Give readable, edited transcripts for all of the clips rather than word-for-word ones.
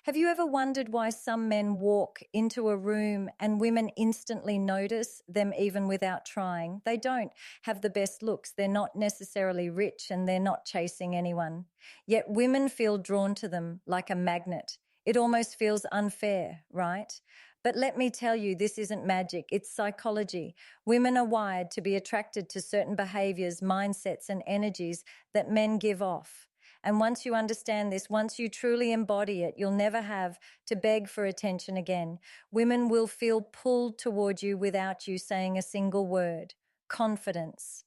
Have you ever wondered why some men walk into a room and women instantly notice them even without trying? They don't have the best looks, they're not necessarily rich, and they're not chasing anyone. Yet women feel drawn to them like a magnet. It almost feels unfair, right? But let me tell you, this isn't magic, it's psychology. Women are wired to be attracted to certain behaviors, mindsets, and energies that men give off. And once you understand this, once you truly embody it, you'll never have to beg for attention again. Women will feel pulled toward you without you saying a single word. Confidence.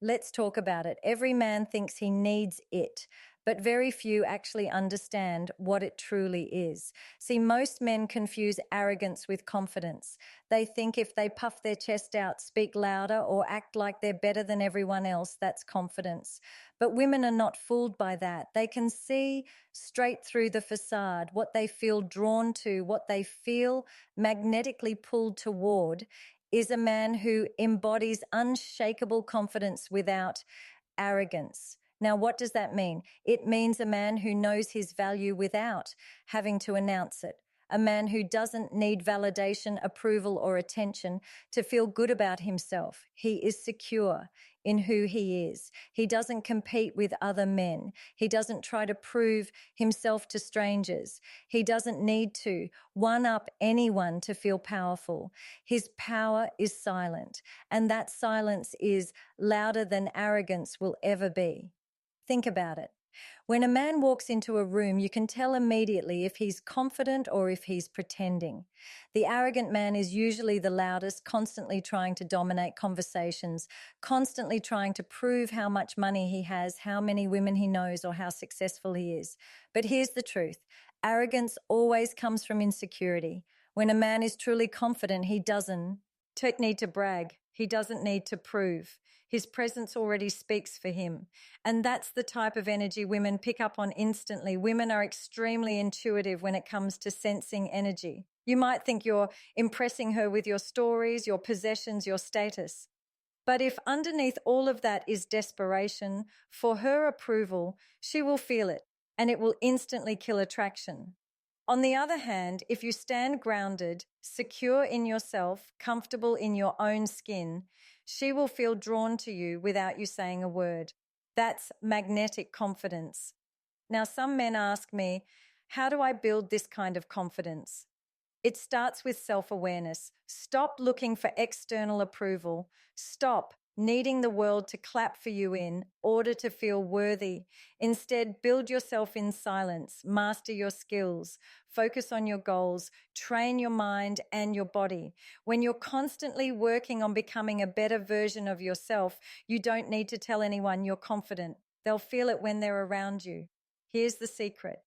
Let's talk about it. Every man thinks he needs it, but very few actually understand what it truly is. See, most men confuse arrogance with confidence. They think if they puff their chest out, speak louder, or act like they're better than everyone else, that's confidence. But women are not fooled by that. They can see straight through the facade, what they feel drawn to, what they feel magnetically pulled toward is a man who embodies unshakable confidence without arrogance. Now, what does that mean? It means a man who knows his value without having to announce it. A man who doesn't need validation, approval, or attention to feel good about himself. He is secure in who he is. He doesn't compete with other men. He doesn't try to prove himself to strangers. He doesn't need to one-up anyone to feel powerful. His power is silent, and that silence is louder than arrogance will ever be. Think about it. When a man walks into a room, you can tell immediately if he's confident or if he's pretending. The arrogant man is usually the loudest, constantly trying to dominate conversations, constantly trying to prove how much money he has, how many women he knows, or how successful he is. But here's the truth. Arrogance always comes from insecurity. When a man is truly confident, he doesn't need to brag. He doesn't need to prove. His presence already speaks for him. And that's the type of energy women pick up on instantly. Women are extremely intuitive when it comes to sensing energy. You might think you're impressing her with your stories, your possessions, your status. But if underneath all of that is desperation for her approval, she will feel it, and it will instantly kill attraction. On the other hand, if you stand grounded, secure in yourself, comfortable in your own skin, she will feel drawn to you without you saying a word. That's magnetic confidence. Now, some men ask me, how do I build this kind of confidence? It starts with self-awareness. Stop looking for external approval. Stop needing the world to clap for you in order to feel worthy. Instead, build yourself in silence, master your skills, focus on your goals, train your mind and your body. When you're constantly working on becoming a better version of yourself, you don't need to tell anyone you're confident. They'll feel it when they're around you. Here's the secret.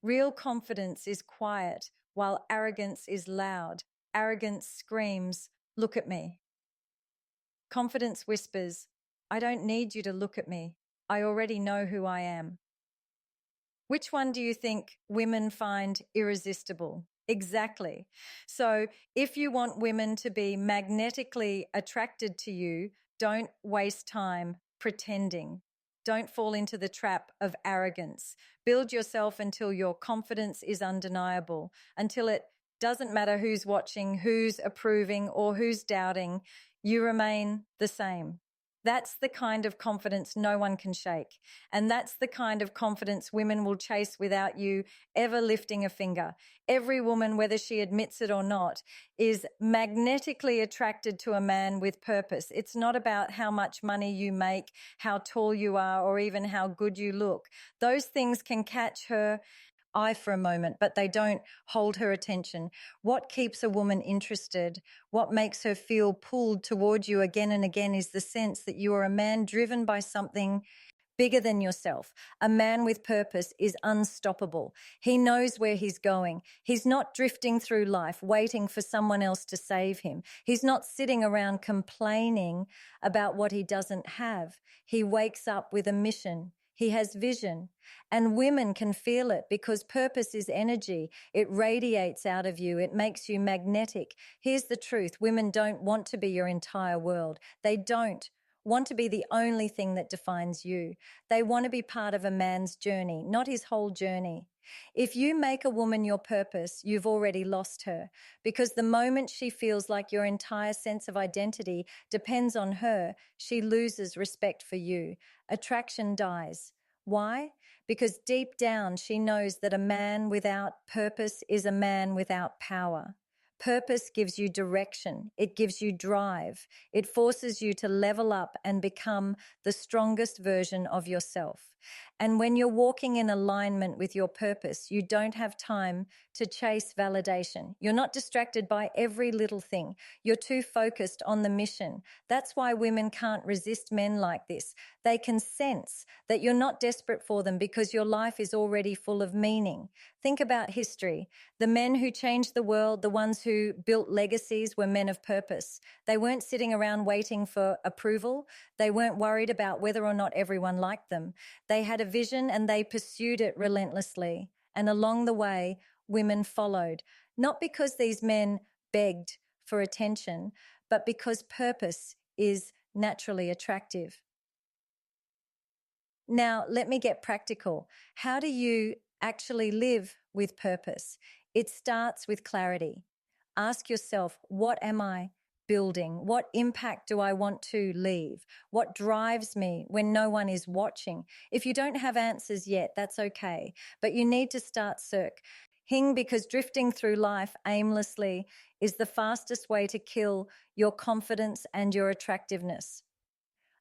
Real confidence is quiet, while arrogance is loud. Arrogance screams, "Look at me." Confidence whispers, "I don't need you to look at me. I already know who I am." Which one do you think women find irresistible? Exactly. So if you want women to be magnetically attracted to you, don't waste time pretending. Don't fall into the trap of arrogance. Build yourself until your confidence is undeniable, until it doesn't matter who's watching, who's approving, or who's doubting. You remain the same. That's the kind of confidence no one can shake. And that's the kind of confidence women will chase without you ever lifting a finger. Every woman, whether she admits it or not, is magnetically attracted to a man with purpose. It's not about how much money you make, how tall you are, or even how good you look. Those things can catch her eye for a moment, but they don't hold her attention. What keeps a woman interested, what makes her feel pulled toward you again and again is the sense that you are a man driven by something bigger than yourself. A man with purpose is unstoppable. He knows where he's going. He's not drifting through life waiting for someone else to save him. He's not sitting around complaining about what he doesn't have. He wakes up with a mission. He has vision, and women can feel it because purpose is energy. It radiates out of you. It makes you magnetic. Here's the truth. Women don't want to be your entire world. They don't want to be the only thing that defines you. They want to be part of a man's journey, not his whole journey. If you make a woman your purpose, you've already lost her, because the moment she feels like your entire sense of identity depends on her, she loses respect for you. Attraction dies. Why? Because deep down she knows that a man without purpose is a man without power. Purpose gives you direction. It gives you drive. It forces you to level up and become the strongest version of yourself. And when you're walking in alignment with your purpose, you don't have time to chase validation. You're not distracted by every little thing. You're too focused on the mission. That's why women can't resist men like this. They can sense that you're not desperate for them because your life is already full of meaning. Think about history. The men who changed the world, the ones who built legacies, were men of purpose. They weren't sitting around waiting for approval. They weren't worried about whether or not everyone liked them. They had a vision and they pursued it relentlessly. And along the way, women followed, not because these men begged for attention, but because purpose is naturally attractive. Now, let me get practical. How do you actually live with purpose? It starts with clarity. Ask yourself, what am I building? What impact do I want to leave? What drives me when no one is watching? If you don't have answers yet, that's okay, but you need to start searching, because drifting through life aimlessly is the fastest way to kill your confidence and your attractiveness.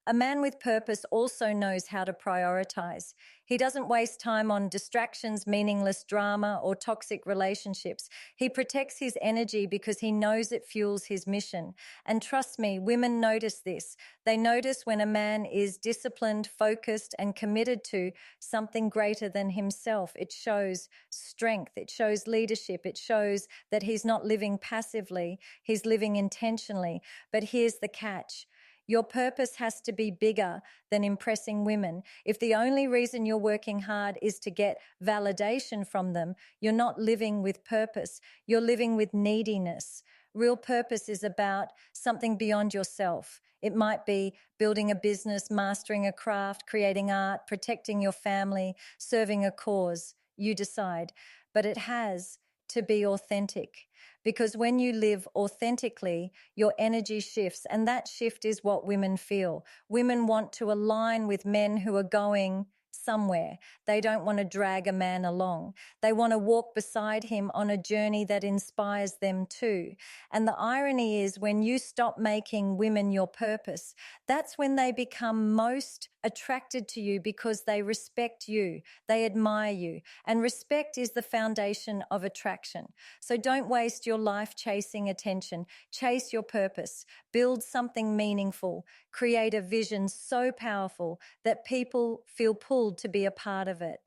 A man with purpose also knows how to prioritize. He doesn't waste time on distractions, meaningless drama, or toxic relationships. He protects his energy because he knows it fuels his mission. And trust me, women notice this. They notice when a man is disciplined, focused, and committed to something greater than himself. It shows strength. It shows leadership. It shows that he's not living passively. He's living intentionally. But here's the catch. Your purpose has to be bigger than impressing women. If the only reason you're working hard is to get validation from them, you're not living with purpose. You're living with neediness. Real purpose is about something beyond yourself. It might be building a business, mastering a craft, creating art, protecting your family, serving a cause. You decide. But it has to be authentic. Because when you live authentically, your energy shifts, and that shift is what women feel. Women want to align with men who are going somewhere. They don't want to drag a man along. They want to walk beside him on a journey that inspires them too. And the irony is, when you stop making women your purpose, that's when they become most attracted to you, because they respect you, they admire you, and respect is the foundation of attraction. So don't waste your life chasing attention. Chase your purpose. Build something meaningful. Create a vision so powerful that people feel pulled to be a part of it.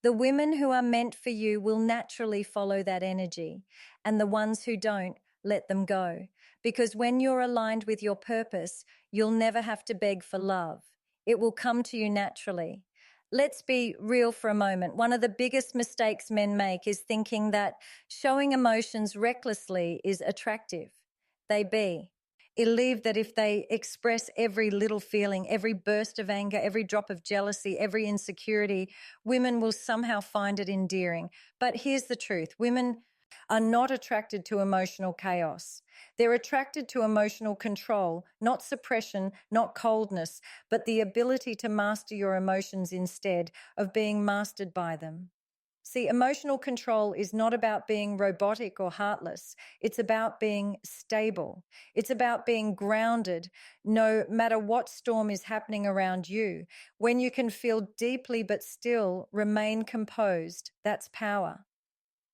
The women who are meant for you will naturally follow that energy, and the ones who don't, let them go. Because when you're aligned with your purpose, you'll never have to beg for love. It will come to you naturally. Let's be real for a moment. One of the biggest mistakes men make is thinking that showing emotions recklessly is attractive. They believe that if they express every little feeling, every burst of anger, every drop of jealousy, every insecurity, women will somehow find it endearing. But here's the truth. Women are not attracted to emotional chaos. They're attracted to emotional control, not suppression, not coldness, but the ability to master your emotions instead of being mastered by them. See, emotional control is not about being robotic or heartless. It's about being stable. It's about being grounded no matter what storm is happening around you. When you can feel deeply but still remain composed, that's power.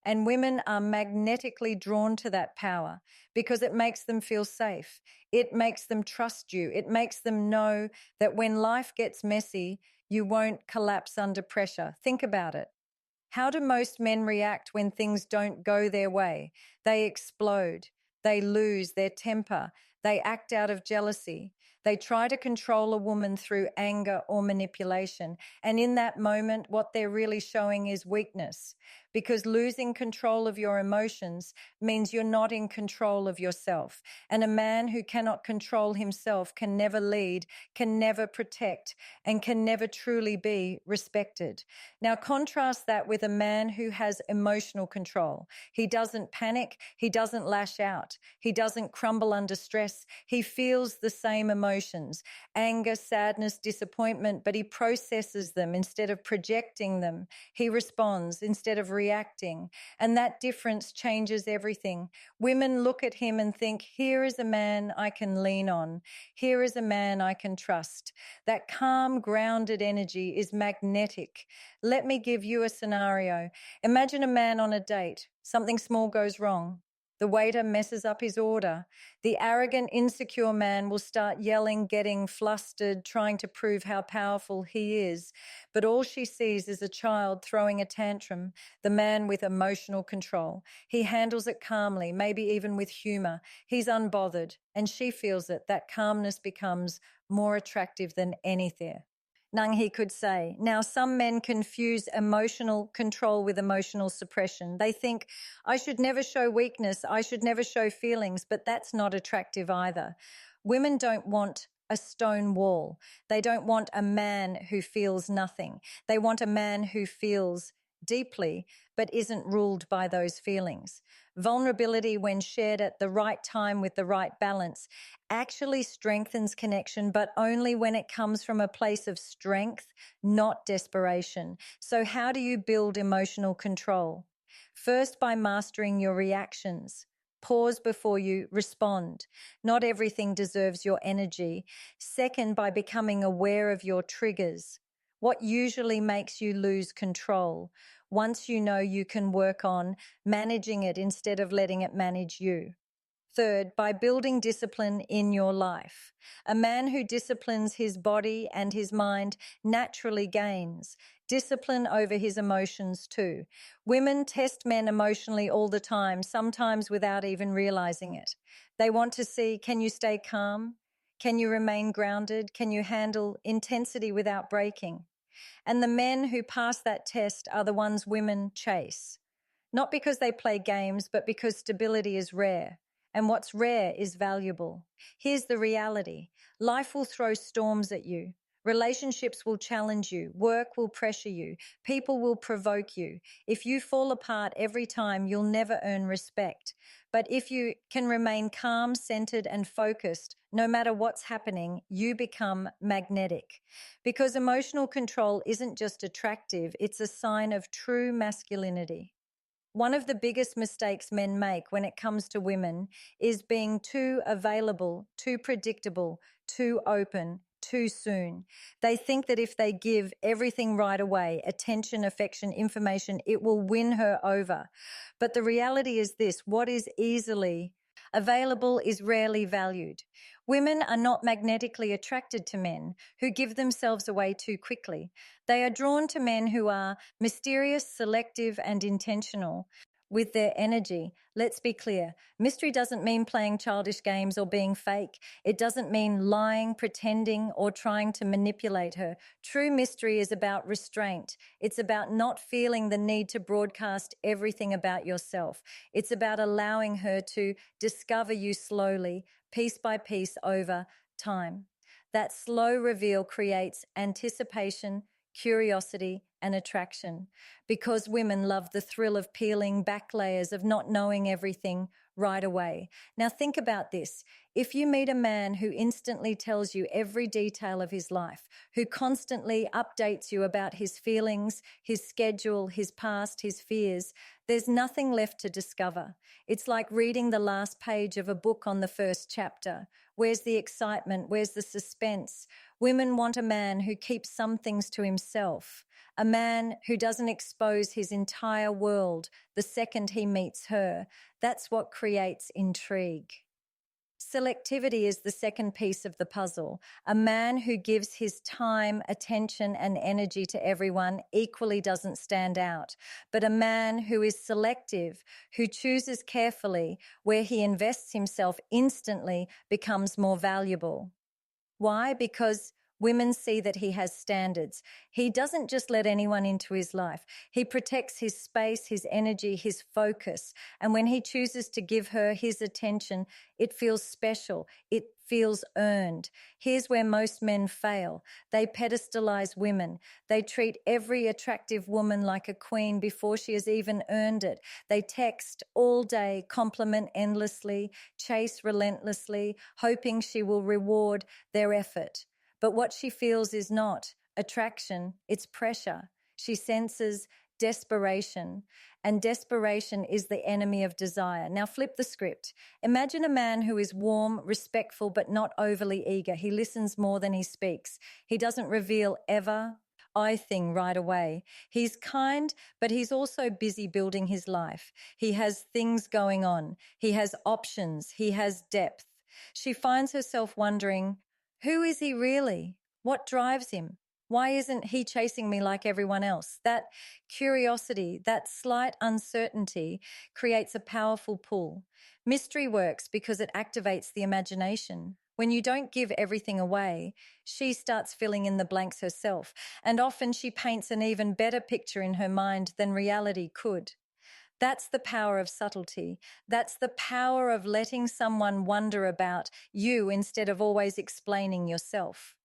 And women are magnetically drawn to that power because it makes them feel safe. It makes them trust you. It makes them know that when life gets messy, you won't collapse under pressure. Think about it. How do most men react when things don't go their way? They explode. They lose their temper. They act out of jealousy. They try to control a woman through anger or manipulation. And in that moment, what they're really showing is weakness, because losing control of your emotions means you're not in control of yourself. And a man who cannot control himself can never lead, can never protect, and can never truly be respected. Now, contrast that with a man who has emotional control. He doesn't panic. He doesn't lash out. He doesn't crumble under stress. He feels the same emotions, anger, sadness, disappointment, but he processes them instead of projecting them. He responds instead of reacting. And that difference changes everything. Women look at him and think, here is a man I can lean on. Here is a man I can trust. That calm, grounded energy is magnetic. Let me give you a scenario. Imagine a man on a date. Something small goes wrong. The waiter messes up his order. The arrogant, insecure man will start yelling, getting flustered, trying to prove how powerful he is. But all she sees is a child throwing a tantrum, the man with emotional control. He handles it calmly, maybe even with humor. He's unbothered, and she feels it. That calmness becomes more attractive than anything. Nanghi could say. Now, some men confuse emotional control with emotional suppression. They think, I should never show weakness, I should never show feelings, but that's not attractive either. Women don't want a stone wall. They don't want a man who feels nothing. They want a man who feels deeply, but isn't ruled by those feelings. Vulnerability, when shared at the right time with the right balance, actually strengthens connection, but only when it comes from a place of strength, not desperation. So how do you build emotional control? First, by mastering your reactions. Pause before you respond. Not everything deserves your energy. Second, by becoming aware of your triggers. What usually makes you lose control? Once you know, you can work on managing it instead of letting it manage you. Third, by building discipline in your life. A man who disciplines his body and his mind naturally gains discipline over his emotions too. Women test men emotionally all the time, sometimes without even realizing it. They want to see, can you stay calm? Can you remain grounded? Can you handle intensity without breaking? And the men who pass that test are the ones women chase. Not because they play games, but because stability is rare. And what's rare is valuable. Here's the reality. Life will throw storms at you. Relationships will challenge you. Work will pressure you. People will provoke you. If you fall apart every time, you'll never earn respect. But if you can remain calm, centered, and focused, no matter what's happening, you become magnetic. Because emotional control isn't just attractive, it's a sign of true masculinity. One of the biggest mistakes men make when it comes to women is being too available, too predictable, too open, too soon. They think that if they give everything right away, attention, affection, information, it will win her over. But the reality is this: what is easily available is rarely valued. Women are not magnetically attracted to men who give themselves away too quickly. They are drawn to men who are mysterious, selective, and intentional with their energy. Let's be clear. Mystery doesn't mean playing childish games or being fake. It doesn't mean lying, pretending, or trying to manipulate her. True mystery is about restraint. It's about not feeling the need to broadcast everything about yourself. It's about allowing her to discover you slowly, piece by piece, over time. That slow reveal creates anticipation, curiosity, and attraction, because women love the thrill of peeling back layers, of not knowing everything right away. Now think about this. If you meet a man who instantly tells you every detail of his life, who constantly updates you about his feelings, his schedule, his past, his fears, there's nothing left to discover. It's like reading the last page of a book on the first chapter. Where's the excitement? Where's the suspense? Women want a man who keeps some things to himself, a man who doesn't expose his entire world the second he meets her. That's what creates intrigue. Selectivity is the second piece of the puzzle. A man who gives his time, attention, and energy to everyone equally doesn't stand out. But a man who is selective, who chooses carefully, where he invests himself instantly, becomes more valuable. Why? Because Women see that he has standards. He doesn't just let anyone into his life. He protects his space, his energy, his focus. And when he chooses to give her his attention, it feels special. It feels earned. Here's where most men fail. They pedestalize women. They treat every attractive woman like a queen before she has even earned it. They text all day, compliment endlessly, chase relentlessly, hoping she will reward their effort. But what she feels is not attraction, it's pressure. She senses desperation, and desperation is the enemy of desire. Now flip the script. Imagine a man who is warm, respectful, but not overly eager. He listens more than he speaks. He doesn't reveal I thing right away. He's kind, but he's also busy building his life. He has things going on. He has options. He has depth. She finds herself wondering, who is he really? What drives him? Why isn't he chasing me like everyone else? That curiosity, that slight uncertainty creates a powerful pull. Mystery works because it activates the imagination. When you don't give everything away, she starts filling in the blanks herself, and often she paints an even better picture in her mind than reality could. That's the power of subtlety. That's the power of letting someone wonder about you instead of always explaining yourself.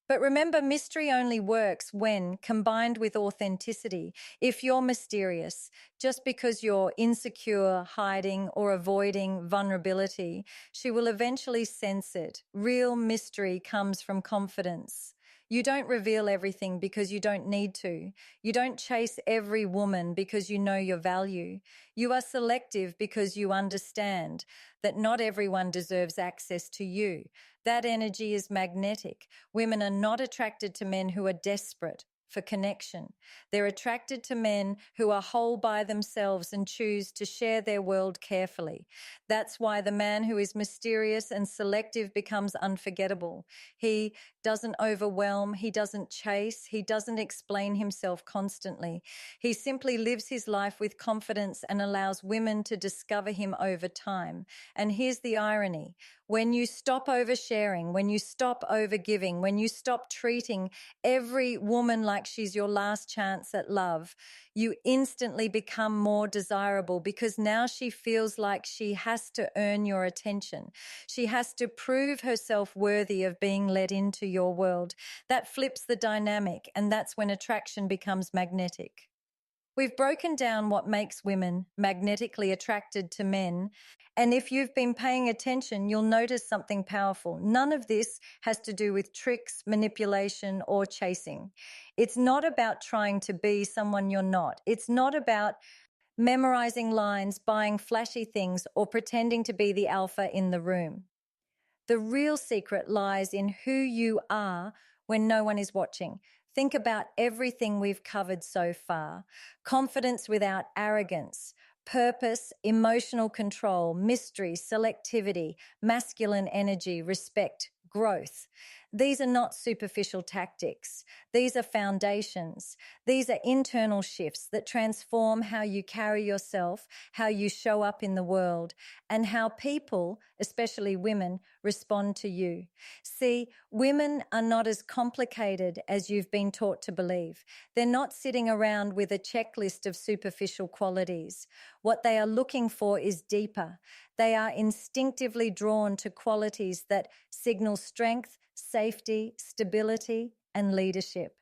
But remember, mystery only works when combined with authenticity. If you're mysterious, just because you're insecure, hiding, or avoiding vulnerability, she will eventually sense it. Real mystery comes from confidence. You don't reveal everything because you don't need to. You don't chase every woman because you know your value. You are selective because you understand that not everyone deserves access to you. That energy is magnetic. Women are not attracted to men who are desperate for connection. They're attracted to men who are whole by themselves and choose to share their world carefully. That's why the man who is mysterious and selective becomes unforgettable. He doesn't overwhelm, he doesn't chase, he doesn't explain himself constantly. He simply lives his life with confidence and allows women to discover him over time. And here's the irony. When you stop oversharing, when you stop overgiving, when you stop treating every woman like she's your last chance at love, you instantly become more desirable because now she feels like she has to earn your attention. She has to prove herself worthy of being let into your world. That flips the dynamic, and that's when attraction becomes magnetic. We've broken down what makes women magnetically attracted to men. And if you've been paying attention, you'll notice something powerful. None of this has to do with tricks, manipulation, or chasing. It's not about trying to be someone you're not. It's not about memorizing lines, buying flashy things, or pretending to be the alpha in the room. The real secret lies in who you are when no one is watching. Think about everything we've covered so far. Confidence without arrogance, purpose, emotional control, mystery, selectivity, masculine energy, respect, growth. These are not superficial tactics. These are foundations. These are internal shifts that transform how you carry yourself, how you show up in the world, and how people, especially women, respond to you. See, women are not as complicated as you've been taught to believe. They're not sitting around with a checklist of superficial qualities. What they are looking for is deeper. They are instinctively drawn to qualities that signal strength, safety, stability, and leadership.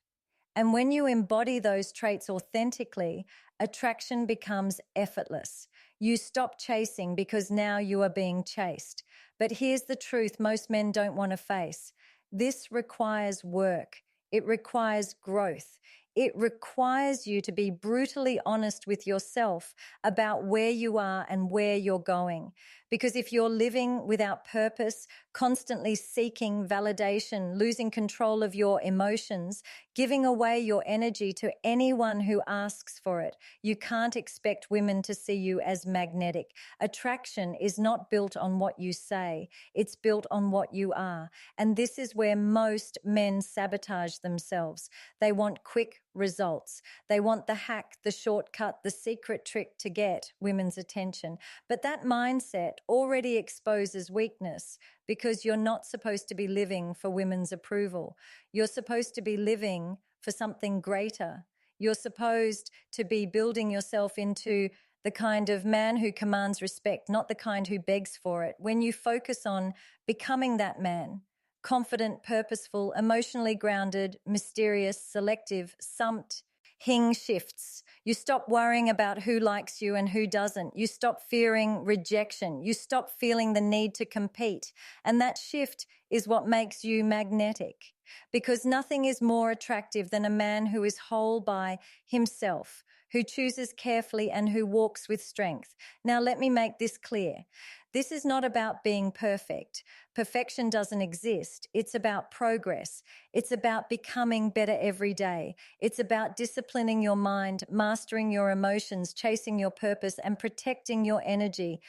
And when you embody those traits authentically, attraction becomes effortless. You stop chasing because now you are being chased. But here's the truth most men don't want to face. This requires work. It requires growth. It requires you to be brutally honest with yourself about where you are and where you're going. Because if you're living without purpose, constantly seeking validation, losing control of your emotions, giving away your energy to anyone who asks for it, you can't expect women to see you as magnetic. Attraction is not built on what you say, it's built on what you are. And this is where most men sabotage themselves. They want quick results. They want the hack, the shortcut, the secret trick to get women's attention. But that mindset already exposes weakness because you're not supposed to be living for women's approval. You're supposed to be living for something greater. You're supposed to be building yourself into the kind of man who commands respect, not the kind who begs for it. When you focus on becoming that man, confident, purposeful, emotionally grounded, mysterious, selective, sumped, Hing shifts. You stop worrying about who likes you and who doesn't. You stop fearing rejection. You stop feeling the need to compete. And that shift is what makes you magnetic. Because nothing is more attractive than a man who is whole by himself, who chooses carefully and who walks with strength. Now, let me make this clear. This is not about being perfect. Perfection doesn't exist. It's about progress. It's about becoming better every day. It's about disciplining your mind, mastering your emotions, chasing your purpose, and protecting your energy.